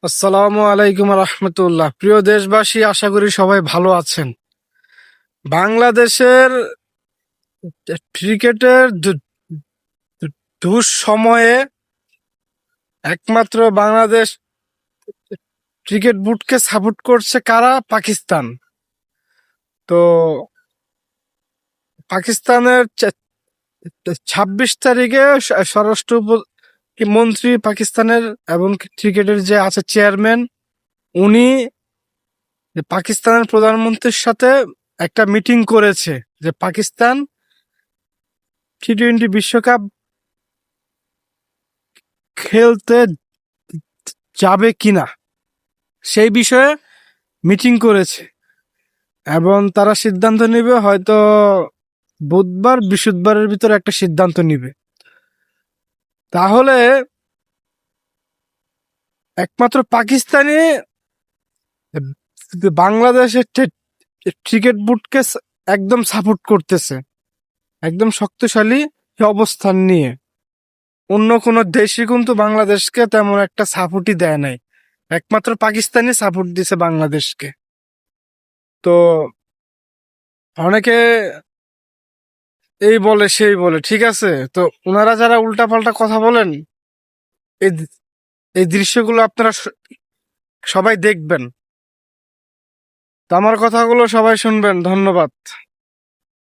আসসালামু আলাইকুম রহমতুল্লাহ। প্রিয় দেশবাসী, আশা করি সবাই ভালো আছেন। বাংলাদেশের ক্রিকেটের দুঃসময়ে একমাত্র বাংলাদেশ ক্রিকেট বোর্ডকে সাপোর্ট করছে কারা? পাকিস্তান। তো পাকিস্তানের 26 তারিখে স্বরাষ্ট্র মন্ত্রী পাকিস্তানের এবং ক্রিকেটের যে আছে চেয়ারম্যান, উনি পাকিস্তানের প্রধানমন্ত্রীর সাথে একটা মিটিং করেছে যে পাকিস্তান টি-20 বিশ্বকাপ খেলতে যাবে কিনা সেই বিষয়ে মিটিং করেছে এবং তারা সিদ্ধান্ত নেবে হয়তো বুধবার বৃহস্পতিবারের ভিতরে একটা সিদ্ধান্ত নিবে। তাহলে একমাত্র পাকিস্তানি বাংলাদেশের ক্রিকেট বোর্ডকে একদম সাপোর্ট করতেছে, একদম শক্তিশালী অবস্থান নিয়ে। অন্য কোনো দেশই কিন্তু বাংলাদেশকে তেমন একটা সাপোর্টই দেয় নাই, একমাত্র পাকিস্তানি সাপোর্ট দিছে বাংলাদেশকে। তো অনেকে এই বলে সেই বলে, ঠিক আছে, তো ওনারা যারা উল্টাপাল্টা কথা বলেন, এই এই দৃশ্যগুলো আপনারা সবাই দেখবেন। তো আমার কথাগুলো সবাই শুনবেন। ধন্যবাদ।